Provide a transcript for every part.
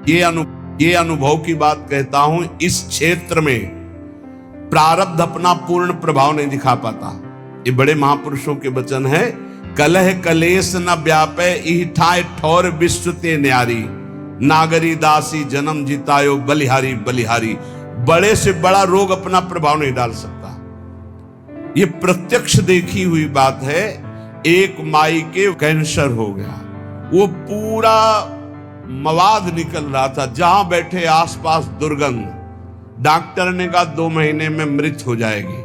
ये अनुभव की बात कहता हूं, इस क्षेत्र में प्रारब्ध अपना पूर्ण प्रभाव नहीं दिखा पाता। ये बड़े महापुरुषों के वचन है। कलह कलेश न व्यापे इठाए ठौर विश्व ते न्यारी, नागरी दासी जन्म जितायो बलिहारी बलिहारी। बड़े से बड़ा रोग अपना प्रभाव नहीं डाल सकता। ये प्रत्यक्ष देखी हुई बात है। एक माई के कैंसर हो गया, वो पूरा मवाद निकल रहा था, जहां बैठे आसपास दुर्गंध। डॉक्टर ने कहा 2 महीने में मृत हो जाएगी।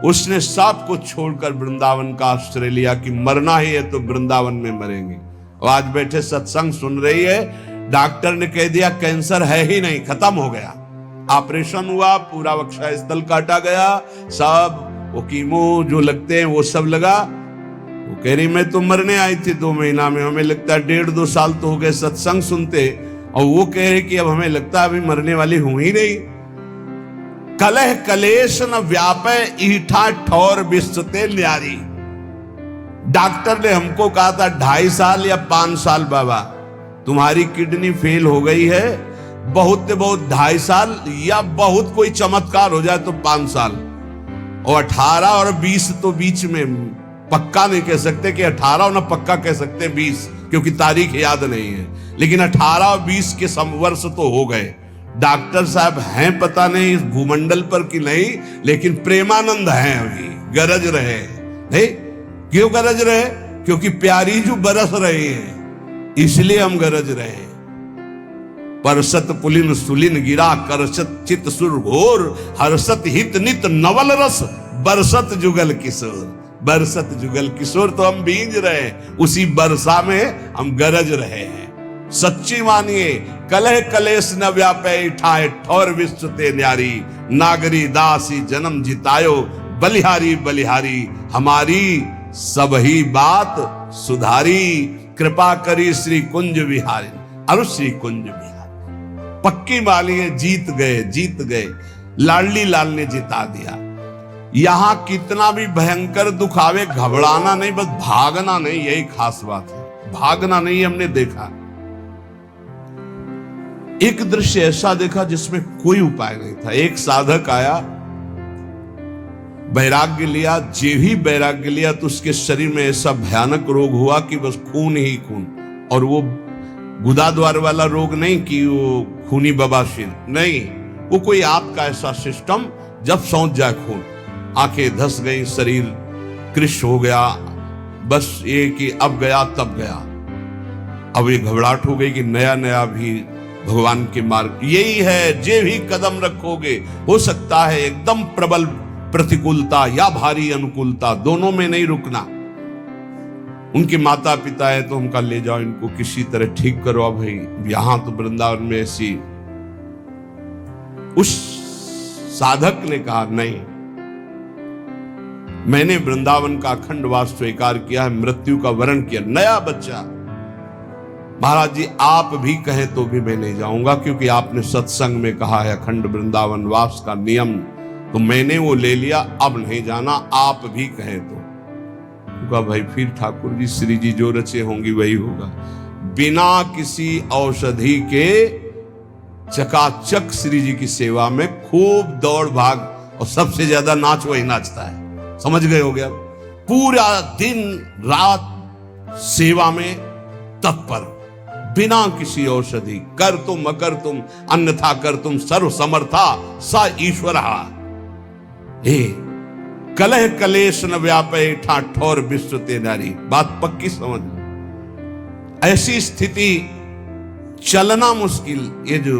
उसने सब कुछ छोड़कर वृंदावन का आश्रय लिया कि मरना ही है तो वृंदावन में मरेंगे। और आज बैठे सत्संग सुन रही है। डॉक्टर ने कह दिया कैंसर है ही नहीं, खत्म हो गया। ऑपरेशन हुआ, पूरा वक्षस्थल स्थल काटा गया, सब वो कीमो जो लगते हैं वो सब लगा। वो कह रही मैं तो मरने आई थी 2 महीना में, हमें लगता है 1.5-2 साल तो हो गए सत्संग सुनते। और वो कह रहे कि अब हमें लगता है अभी मरने वाली हूं ही नहीं। कलह कलेश न व्यापे ईठा ठौर विश्वते न्यारी। डॉक्टर ने हमको कहा था 2.5 साल या 5 साल बाबा तुम्हारी किडनी फेल हो गई है, बहुत 2.5 साल या बहुत कोई चमत्कार हो जाए तो 5 साल। और 18 और 20 तो बीच में पक्का नहीं कह सकते कि 18 और ना पक्का कह सकते 20, क्योंकि तारीख याद नहीं है। लेकिन 18 और 20 के वर्ष तो हो गए। डॉक्टर साहब हैं पता नहीं इस भूमंडल पर कि नहीं, लेकिन प्रेमानंद हैं अभी, गरज रहे नहीं। क्यों गरज रहे? क्योंकि प्यारी जो बरस रही है, इसलिए हम गरज रहे। परसत पुलिन सुलिन गिरा करसत चित सुर घोर, हर्षत हित नित नवल रस बरसत जुगल किशोर। बरसत जुगल किशोर तो हम भींज रहे, उसी बरसा में हम गरज रहे हैं। सच्ची मानिए, कलह कलेश न व्यापे ठाए ठौर विश्व ते न्यारी, नागरी दासी जन्म जितायो बलिहारी बलिहारी। हमारी सबही बात सुधारी, कृपा करी श्री कुंज विहारी अरु श्री कुंज विहारी। पक्की मानिए, जीत गए। लाडली लाल ने जिता दिया। यहां कितना भी भयंकर दुख आवे, घबराना नहीं, बस भागना नहीं, यही खास बात है। भागना नहीं। हमने देखा एक दृश्य ऐसा देखा जिसमें कोई उपाय नहीं था। एक साधक आया, वैराग्य लिया, जे ही वैराग्य लिया तो उसके शरीर में ऐसा भयानक रोग हुआ कि बस खून ही खून। और वो गुदाद्वार वाला रोग नहीं कि वो खूनी बवासीर नहीं, वो कोई आपका ऐसा सिस्टम जब सौंध जाए खून, आंखें धस गई, शरीर कृश हो गया, बस ये कि अब गया तब गया। अब ये घबराहट हो गई कि नया नया भी भगवान के मार्ग यही है, जे भी कदम रखोगे हो सकता है एकदम प्रबल प्रतिकूलता या भारी अनुकूलता, दोनों में नहीं रुकना। उनके माता पिता है तो उनका ले जाओ, इनको किसी तरह ठीक करो। भाई यहां तो वृंदावन में ऐसी। उस साधक ने कहा नहीं, मैंने वृंदावन का अखंड वास स्वीकार किया है, मृत्यु का वरण किया। नया बच्चा, महाराज जी आप भी कहें तो भी मैं नहीं जाऊंगा, क्योंकि आपने सत्संग में कहा है अखंड वृंदावन वास का नियम, तो मैंने वो ले लिया, अब नहीं जाना, आप भी कहें तो। भाई फिर ठाकुर जी श्री जी जो रचे होंगी वही होगा। बिना किसी औषधि के चकाचक श्री जी की सेवा में खूब दौड़ भाग, और सबसे ज्यादा नाच वही नाचता है। समझ गए हो गया? पूरा दिन रात सेवा में तत्पर, बिना किसी औषधि। कर तुम अकर तुम अन्यथा कर तुम सर्व समर्था सा ईश्वर। कलह कलेश न व्यापे ठाठौर विश्व ते नारी। बात पक्की समझ। ऐसी स्थिति, चलना मुश्किल। ये जो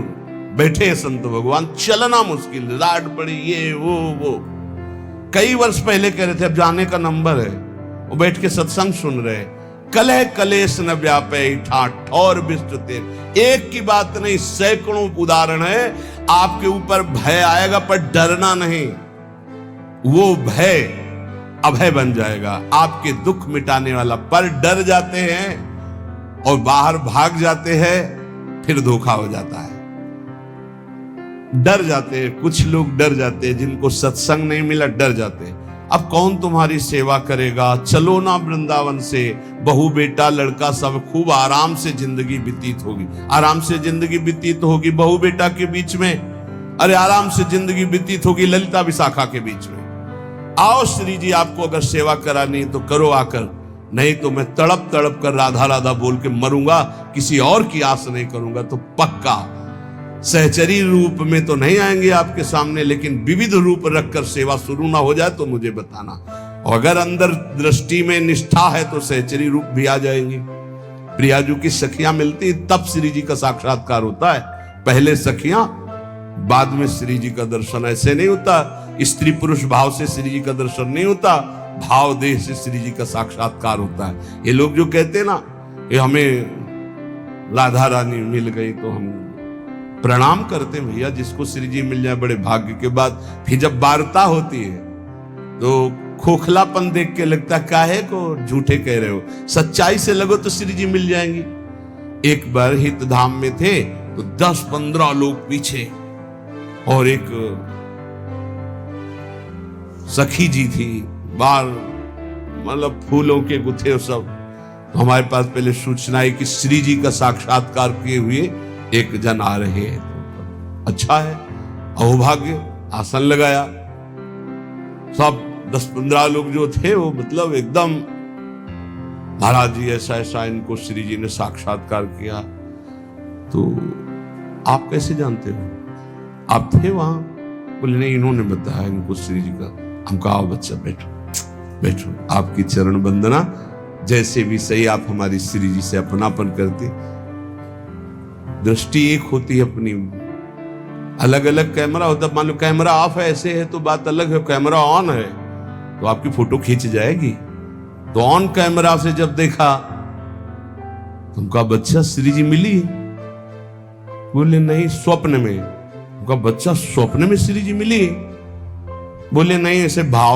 बैठे हैं संत भगवान, चलना मुश्किल, राड पड़ी, ये वो। कई वर्ष पहले कह रहे थे, अब जाने का नंबर है, वो बैठ के सत्संग सुन रहे। कलह कलेश न व्यापे ठाठौर विश्व ते। एक की बात नहीं, सैकड़ों उदाहरण है। आपके ऊपर भय आएगा पर डरना नहीं, वो भय अभय बन जाएगा, आपके दुख मिटाने वाला। पर डर जाते हैं और बाहर भाग जाते हैं, फिर धोखा हो जाता है। डर जाते हैं, कुछ लोग डर जाते हैं, जिनको सत्संग नहीं मिला डर जाते हैं। अब कौन तुम्हारी सेवा करेगा, चलो ना वृंदावन से, बहू बेटा लड़का सब खूब आराम से जिंदगी व्यतीत होगी। आराम से जिंदगी व्यतीत होगी बहू बेटा के बीच में, अरे आराम से जिंदगी व्यतीत होगी ललिता विशाखा के बीच में। आओ श्री जी, आपको अगर सेवा करानी है तो करो आकर, नहीं तो मैं तड़प तड़प कर राधा राधा बोल के मरूंगा, किसी और की आस नहीं करूंगा। तो पक्का सहचरी रूप में तो नहीं आएंगे आपके सामने, लेकिन विविध रूप रखकर सेवा शुरू ना हो जाए तो मुझे बताना। और अगर अंदर दृष्टि में निष्ठा है तो सहचरी रूप भी आ जाएंगी। प्रियाजू की सखियां मिलती तब श्री जी का साक्षात्कार होता है, पहले सखियां बाद में श्री जी का दर्शन। ऐसे नहीं होता, स्त्री पुरुष भाव से श्री जी का दर्शन नहीं होता, भाव देह से श्री जी का साक्षात्कार होता है। ये लोग जो कहते हैं ना कि हमें राधा रानी मिल गई, तो हम प्रणाम करते हैं भैया, जिसको श्री जी मिल जाए बड़े भाग्य के बाद। फिर जब वार्ता होती है तो खोखलापन देख के लगता काहे को झूठे कह रहे हो, सच्चाई से लगो तो श्री जी मिल जाएंगी। एक बार हित धाम में थे तो 10-15 लोग पीछे, और एक सखी जी थी, बाल मतलब फूलों के गुथे सब। तो हमारे पास पहले सूचना है कि श्री जी का साक्षात्कार किए हुए एक जन आ रहे हैं। अच्छा है, अहोभाग्य, आसन लगाया। सब 10-15 लोग जो थे वो मतलब एकदम, महाराज जी ऐसा ऐसा इनको श्री जी ने साक्षात्कार किया। तो आप कैसे जानते हो, आप थे वहां? बोले नहीं, इन्होंने बताया इनको श्री जी का। हम कहा आओ बच्चा बैठो बैठो, आपकी चरण वंदना, जैसे भी सही आप हमारी श्री जी से अपनापन करते। दृष्टि एक होती है अपनी, अलग अलग कैमरा होता है। मान लो कैमरा ऑफ है ऐसे है तो बात अलग है, कैमरा ऑन है तो आपकी फोटो खींच जाएगी। तो ऑन कैमरा से जब देखा तुमका बच्चा श्री जी मिली? बोले नहीं, स्वप्न में। उनका बच्चा स्वप्न में श्री जी मिली? बोले नहीं, ऐसे भाव